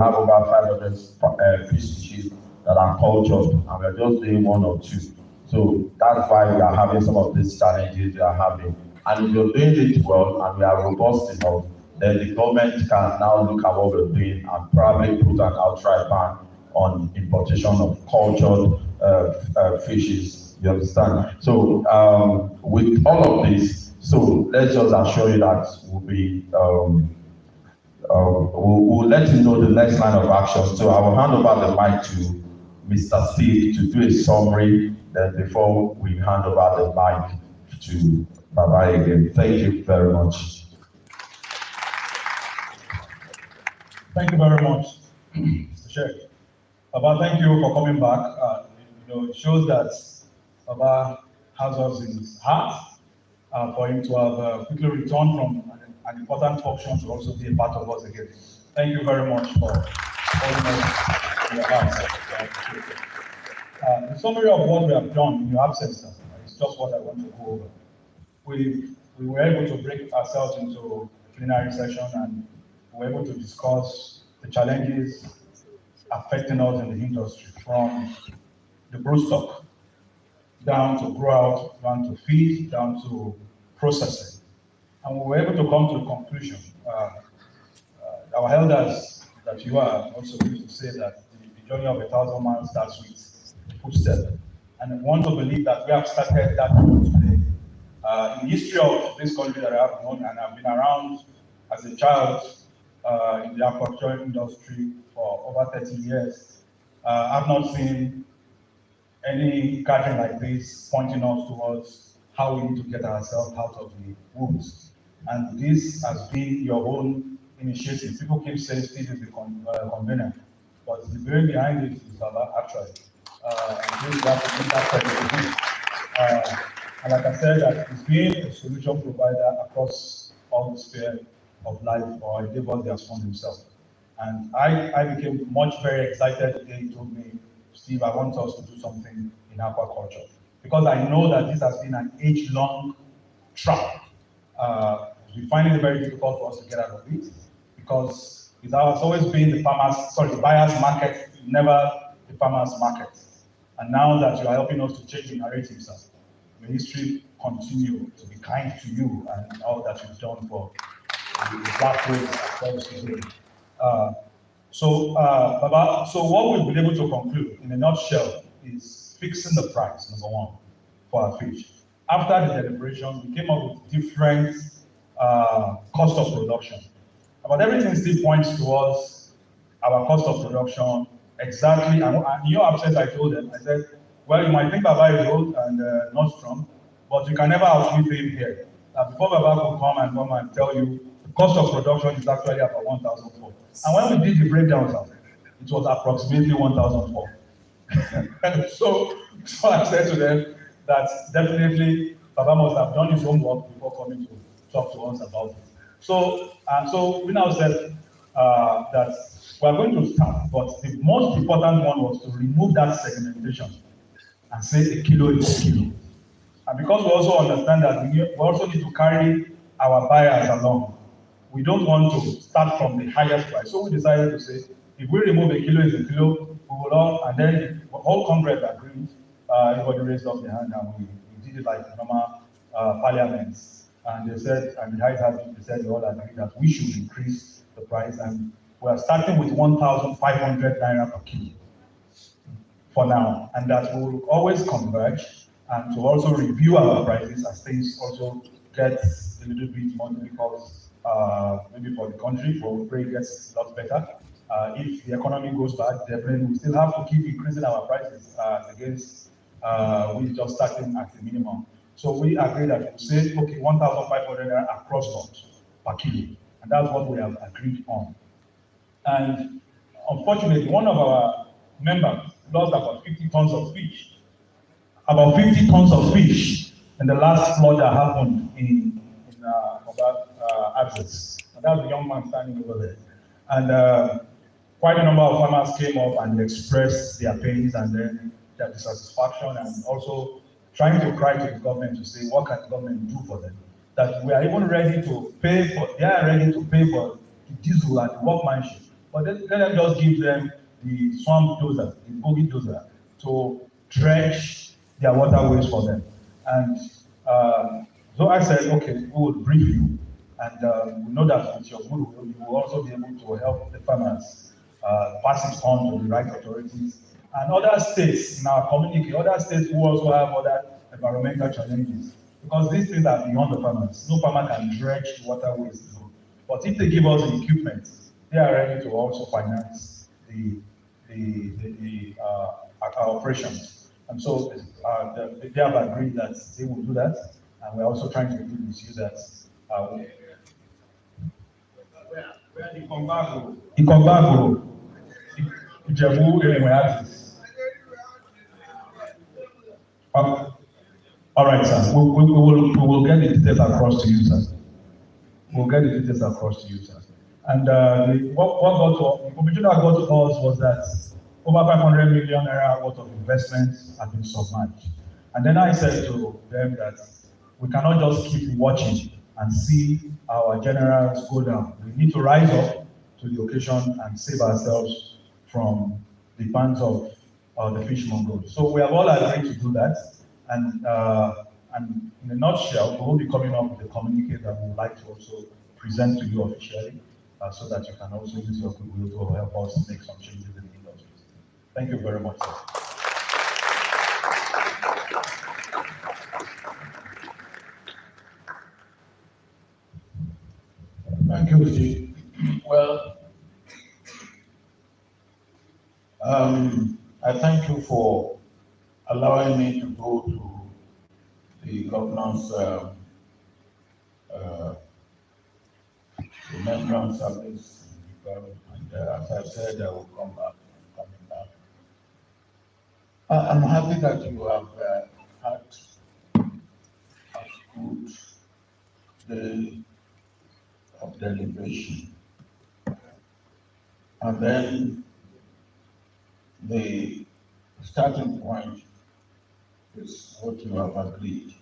have over 500 fish species that are cultured, and we're just doing one or two. So that's why we are having some of these challenges we are having. And if you're doing it well and we are robust enough, then the government can now look at what we're doing and probably put an outright ban on importation of cultured fishes. You understand? So with all of this, so let's just assure you that we'll let you know the next line of action. So I will hand over the mic to Mr. Steve to do a summary. Then before we hand over the mic to Baba again. Thank you very much. Thank you very much, Mr. Sheikh. Baba, thank you for coming back. It shows that Baba has us in his heart for him to have quickly returned from an important function to also be a part of us again. Thank you very much for holding us in your hearts. The summary of what we have done in your absence is just what I want to go over. We were able to break ourselves into a plenary session and we were able to discuss the challenges affecting us in the industry, from the broodstock down to grow out, down to feed, down to processing. And we were able to come to the conclusion. Our elders that you are also used to say that the journey of 1,000 miles starts with footstep. And I want to believe that we have started that today. In the history of this country that I have known, and I've been around as a child in the aquaculture industry for over 30 years, I've not seen any gathering like this pointing us towards how we need to get ourselves out of the woods. And this has been your own initiative. People keep saying Steve is the convener, but the brain behind it is Baba, actually. And this and like I said, that it's been a solution provider across all the sphere of life or endeavors he has found himself. And I became very excited the day he told me, Steve, I want us to do something in aquaculture. Because I know that this has been an age-long trap. We find it very difficult for us to get out of it because it has always been the buyer's market, never the farmer's market. And now that you are helping us to change the narrative, sir, may history continue to be kind to you and all that you've done for the black race across today. Baba, so what we've been able to conclude in a nutshell is fixing the price, number one, for our fish. After the deliberation, we came up with different cost of production. But everything still points towards our cost of production exactly. And in your absence, I told them, I said, well, you might think Baba is old and not strong, but you can never outlive him here. Before Baba will come and tell you, the cost of production is actually about 1,004. And when we did the breakdowns, it was approximately 1,004. so I said to them that definitely Baba must have done his homework before coming to talk to us about it. So we now said that we are going to start, but the most important one was to remove that segmentation and say a kilo is a kilo. And because we also understand that we also need to carry our buyers along, we don't want to start from the highest price. So we decided to say, if we remove a kilo is a kilo, we will all, and then the whole Congress agreed, everybody raised up their hand and we did it like normal parliaments. And they said, and the House they said they all agreed that we should increase the price, and we are starting with 1,500 naira per kilo for now, and that we will always converge and to also review our prices as things also get a little bit more difficult, maybe for the country, but we pray it gets a lot better. If the economy goes bad, definitely we still have to keep increasing our prices against we just starting at the minimum. So we agree that we say, okay, 1,500 across board per kilo, and that's what we have agreed on. And unfortunately, one of our members lost about 50 tons of fish. About 50 tons of fish in the last flood that happened in Access. And that's the young man standing over there. And quite a number of farmers came up and expressed their pains and then their dissatisfaction, and also trying to cry to the government to say, what can the government do for them? That we are even ready to pay for, they are ready to pay for the diesel and the workmanship but then let them just give them the swamp dozer, the bogey dozer, to dredge their waterways for them. And so I said, okay, we will brief you, and we know that with your goodwill, you will also be able to help the farmers pass it on to the right authorities. And other states in our community, other states who also have other environmental challenges, because these things are beyond the farmers. No farmer can dredge the waterways alone. But if they give us the equipment, they are ready to also finance our operations. And so they have agreed that they will do that, and we're also trying to agree with you that Ìkọ̀gbàgbò, Ìjẹ̀bú, Èrìnwẹ̀ axis. All right, sir. We will get the details across to you, sir. We'll get the details across to you, sir. And the information that got to us was that over 500 million naira worth of investments have been submerged. And then I said to them that we cannot just keep watching and see our generals go down. We need to rise up to the occasion and save ourselves from the bands of the fishmongers. So we have all agreed to do that. And in a nutshell, we will be coming up with a communique that we would like to also present to you officially, so that you can also use your goodwill to help us make some changes in the industry. Thank you very much, sir. Thank you, Steve. Well, I thank you for allowing me to go to the governor's remembrance service. And as I said, I will come back. Coming back. I'm happy that you have had a good day of deliberation. And then the starting point is what you have agreed.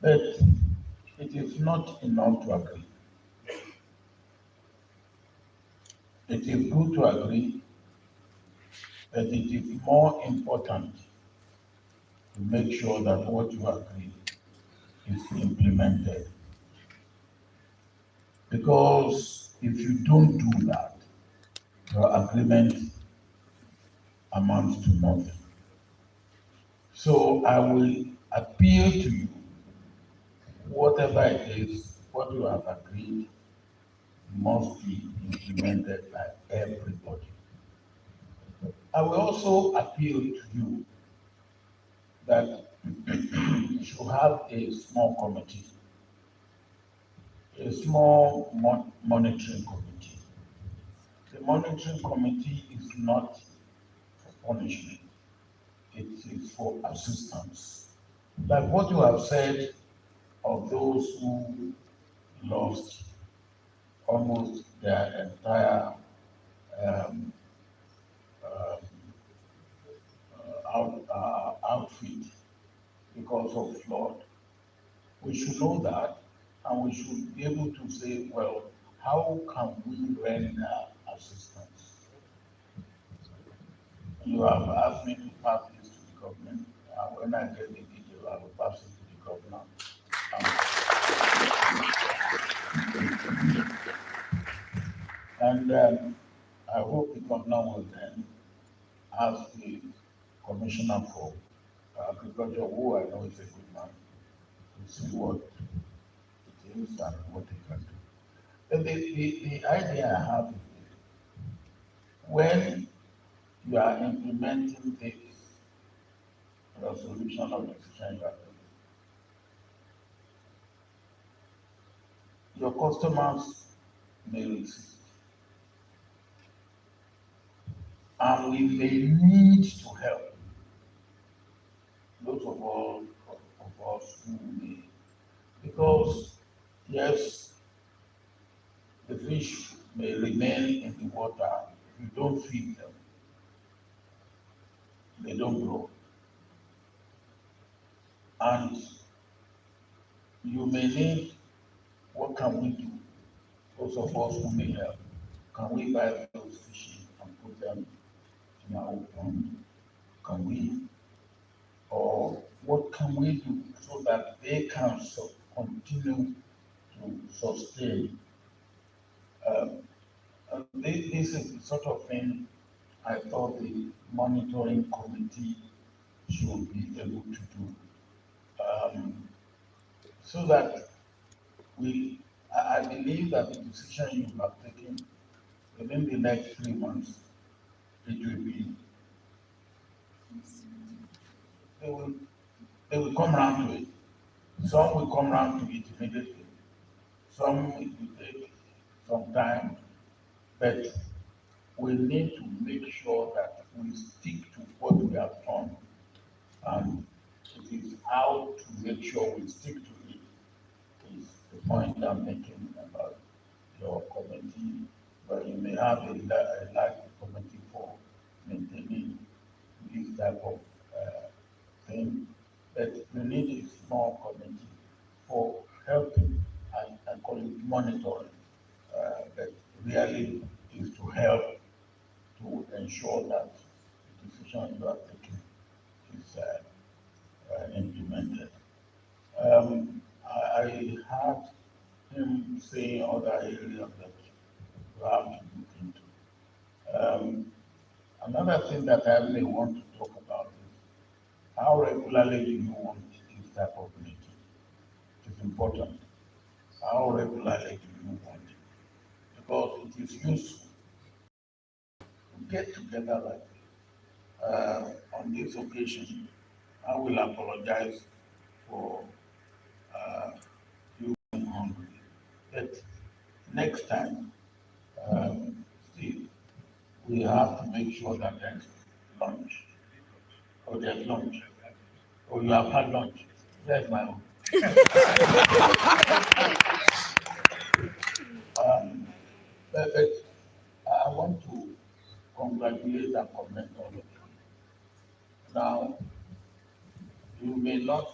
But it is not enough to agree. It is good to agree, but it is more important to make sure that what you agree is implemented. Because if you don't do that, your agreement amounts to nothing. So I will appeal to you, whatever it is, what you have agreed must be implemented by everybody. I will also appeal to you that you should have a small committee, a small monitoring committee. The monitoring committee is not for punishment, it is for assistance. Like what you have said of those who lost almost their entire um, outfit because of flood. We should know that, and we should be able to say, well, how can we render assistance? You have asked me to pass this to the government. When I get the detail, I will pass it to the governor. And I hope the governor will then ask the commissioner for agriculture, who I know is a good man, to see what it is and what he can do. But the idea I have is when you are implementing this resolution of decision, your customers may resist. And we may need to help those of us who may. Because, yes, the fish may remain in the water. If you don't feed them, they don't grow. And you may need, what can we do those of us who may help, can we buy those fishes and put them in our own pond? Can we? Or what can we do so that they can continue to sustain? This is the sort of thing I thought the monitoring committee should be able to do. Um, so that I believe that the decision you have taken within the next 3 months, it will be, they will, they will come around to it. Some will come around to it immediately. Some it will take some time, but we need to make sure that we stick to what we have done, and it is how to make sure we stick to it is the point I'm making about your committee, where you may have a large committee for maintaining this type of thing, but you need a small committee for helping, I call it monitoring, but really is to help to ensure that the decision you are taking is implemented. I heard him say other areas that you have to look into. Another thing that I may want to talk about is how regularly do you want this type of meeting? It is important. How regularly do you want it? Because it is useful to get together like on this occasion. I will apologize for you being hungry. But next time, Steve, we have to make sure that there's lunch. Or there's lunch. Or you have had lunch. There's my own. But I want to congratulate and commend all of you. Now, you may not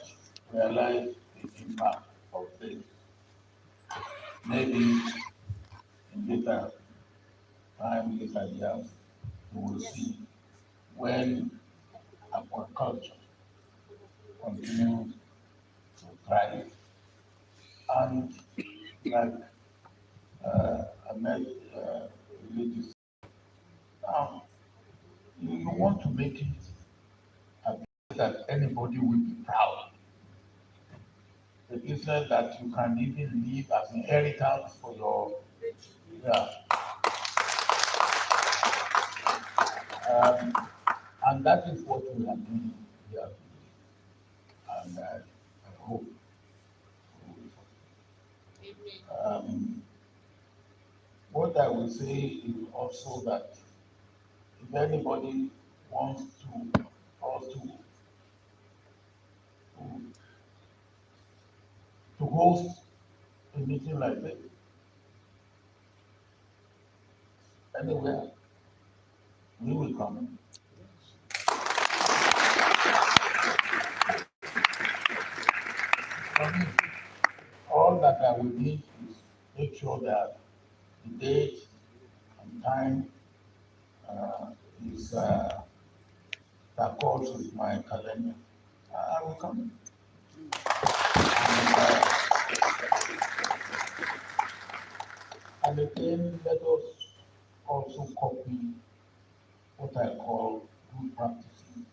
realize the impact of this. Maybe in later time, later years, you will see when agriculture continues to thrive. And like I met ladies, now you want to make it a business that anybody will be proud. The business that you can even leave as inheritance for your, yeah. And that is what we are doing here today. And I hope. What I will say is also that if anybody wants to also to host a meeting like this anywhere, we will come. All that I will need is make sure that the date and time is that calls with my calendar. I will come. And again, let us also copy what I call good practices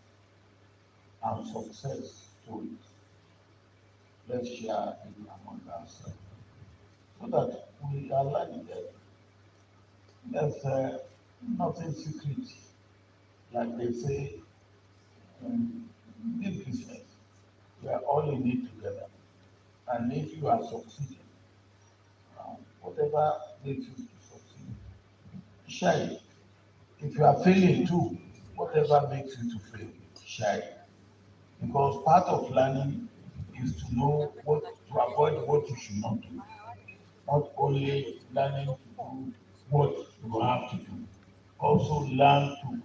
and success stories. Let's share it among ourselves so that we are learning that there's nothing secret, like they say in this business. We are all in it together. And if you are succeeding, whatever makes you to succeed, share it. If you are failing too, whatever makes you to fail, share it. Because part of learning is to know what to avoid what you should not do. Not only learning to do what you have to do, also learn to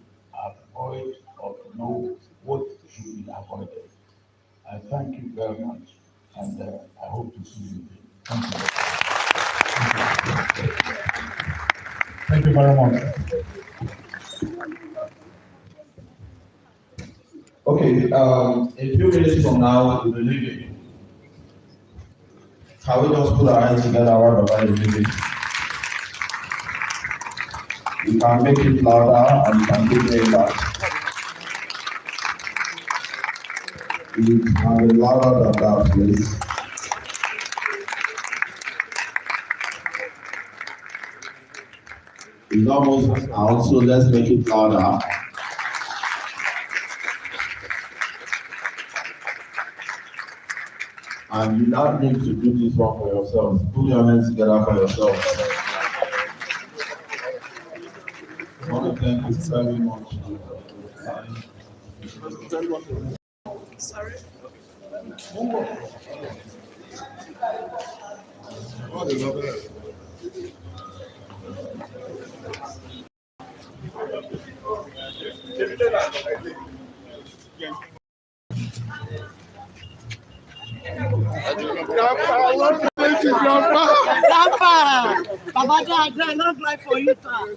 avoid or to know what should be avoided. I thank you very much, and I hope to see you again. Thank you. Thank you very much. Okay, a few minutes from now, we'll be leaving. Can we just put our hands together while the is leaving? You can make it louder and you can give me that. It can be louder than that, please. It's almost out, so let's make it louder. And you now need to do this one for yourself. Put your hands together for yourself. I want to thank you very much. Sorry. Grandpa, Baba Dad, I not lie for you, sir.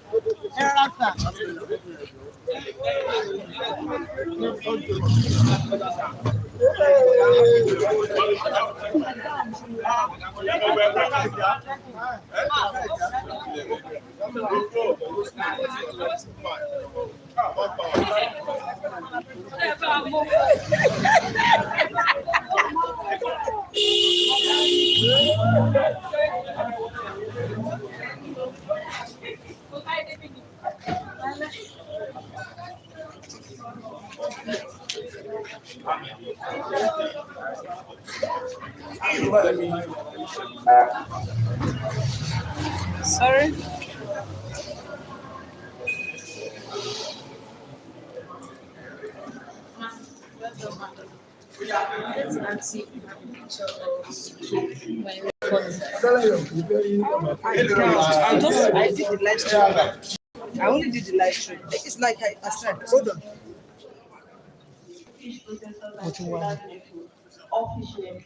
Sorry. I did the live stream. I only did the live stream. It's like I said, hold on. Officialness,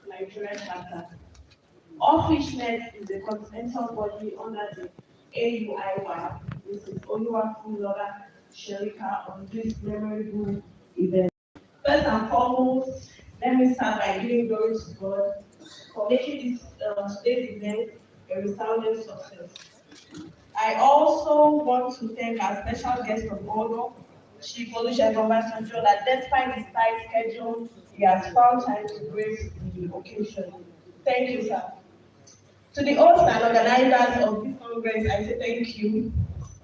Nigerian chapter. Officialness is a continental body under the AUIWA, which is Oluwafunlola Sherika, on this memorable event. First and foremost, let me start by giving glory to God for making this today's event a resounding success. I also want to thank our special guest of honor, Chief Olusegun Obasanjo, that despite his tight schedule, he has found time to grace the occasion. Thank you, sir. To the hosts and organizers of this Congress, I say thank you.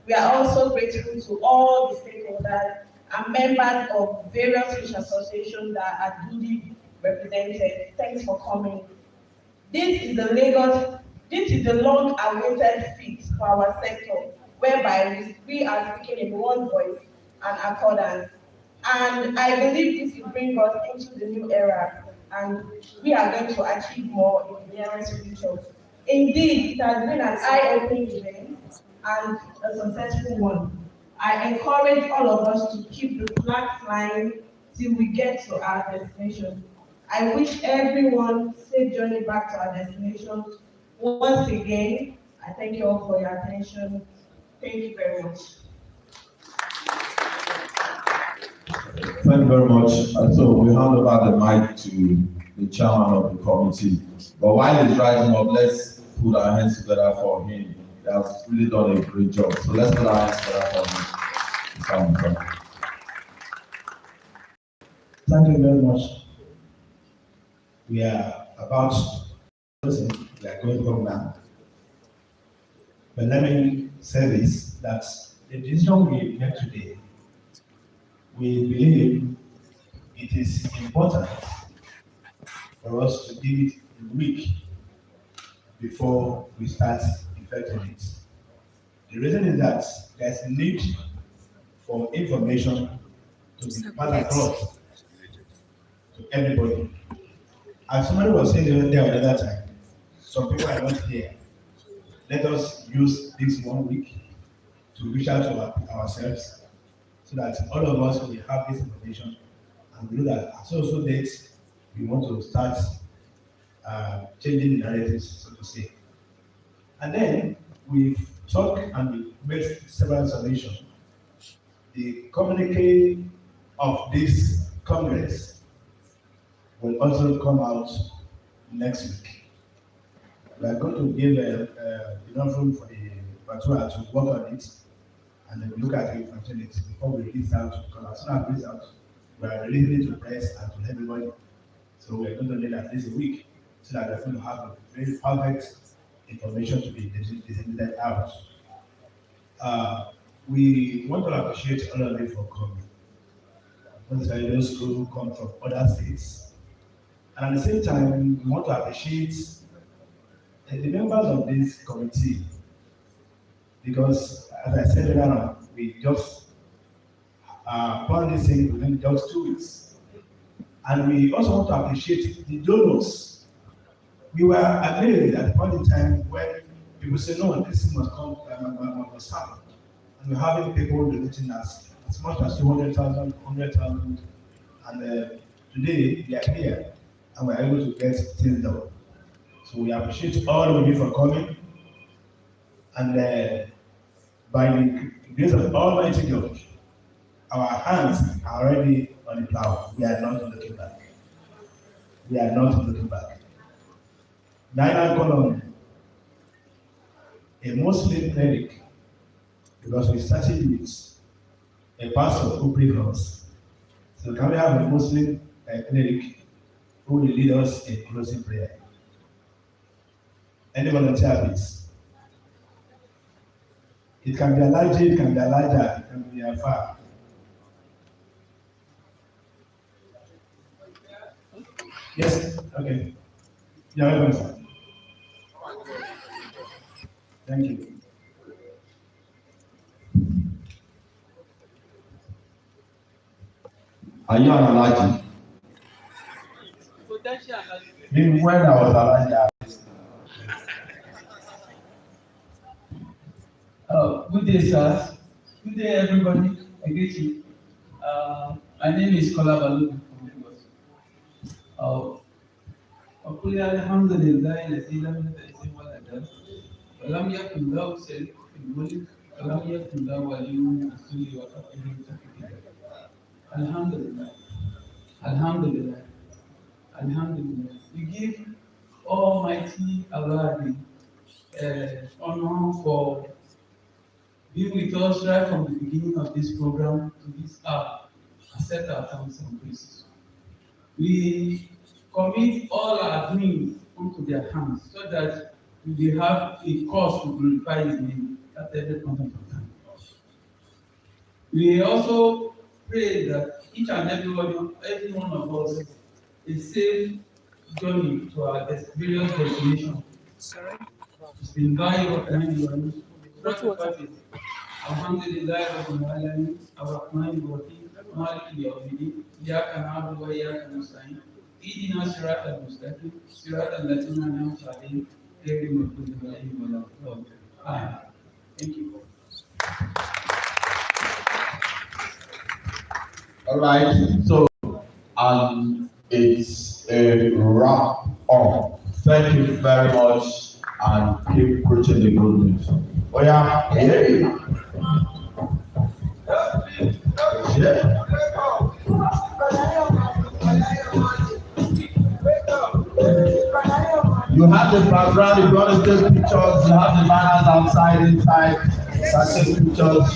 We are also grateful to all the stakeholders and members of various fish associations that are duly represented. Thanks for coming. This is the long-awaited feat for our sector, whereby we are speaking in one voice and accordance. And I believe this will bring us into the new era, and we are going to achieve more in the nearest future. Indeed, it has been an eye-opening event and a successful one. I encourage all of us to keep the flag flying till we get to our destination. I wish everyone safe journey back to our destination. Once again, I thank you all for your attention. Thank you very much. Thank you very much. And so we hand over the mic to the chairman of the committee. But while he's rising up, let's put our hands together for him. He has really done a great job. So let's put our hands together for him. Thank you very much. We are about we are going home now. But let me say this, that the decision we made today, we believe it is important for us to give it a week before we start effecting it. The reason is that there's a need for information to be passed across to everybody. As somebody was saying the other time, some people are not here. Let us use this 1 week to reach out to ourselves so that all of us will have this information and we know that at so dates we want to start changing the narratives, so to say. And then we've talked and we made several solutions. The communique of this Congress will also come out next week. We are going to give enough room for the Batua to work on it and then look at it and it before we release out. Because as soon as we release out, we are releasing it to press and to everybody. So we are going to need at least a week so that we're going to have a very perfect information to be disseminated out. We want to appreciate all of you for coming. Especially those who come from other states. And at the same time, we want to appreciate the members of this committee because, as I said earlier, we just planned this thing within just 2 weeks. And we also want to appreciate the donors. We were amazed at the point in time when people say, no, this thing must come, must happen. And we're having people donating us as much as 200,000, 100,000. And today, they are here and we're able to get things done. So we appreciate all of you for coming. And by the grace of Almighty God, our hands are already on the plow. We are not looking back. We are not looking back. Neither column, a Muslim cleric, because we started with a pastor who prayed for us. So can we have a Muslim cleric who will lead us in closing prayer? Any volunteer, please? It can be a large, it can be a larger, it can be a far. Yes, okay. Yeah, welcome, sir. Thank you. Are you an allergy? Maybe when I was allergic. Good day, sir. Good day, everybody. I greet you. My name is Kola Balu from Lagos. أقول الحمد لله الذي لم يتأذن ولدا ولم يكن له شريك في الملك ولم يكن له ولي من الذل وكفره تكبيرا. الحمد لله. الحمد لله. الحمد لله. We give Almighty Allah the honor for being with us right from the beginning of this program to this hour. Accept our thanks and praises. We commit all our doings into their hands so that we will have a cause to glorify His name at every point of time. We also pray that each and every one of us a safe journey to our various destinations. It's been by your time. Alhamdulillah Rabbil Alamin, Ar-Rahman Ar-Rahim, Maliki Yawmiddin, Iyyaka na'budu wa iyyaka nasta'in, Ihdina siratal mustaqim, siratal ladzina an'amta 'alaihim, ghayril maghdubi 'alaihim wa lad-dallin. Thank you. All right, so it's a wrap up. Thank you very much and keep preaching the good news. Oh yeah, hey. Yeah. You have the background, if you want to take pictures, you have the banners outside, inside, you can take pictures.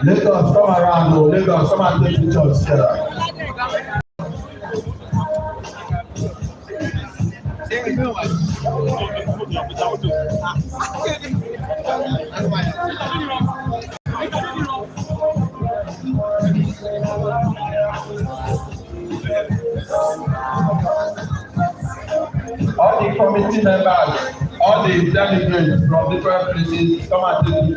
Lagos, come around, no, Lagos, come and take pictures here. All the committee members, all the delegates from different places, come and take pictures.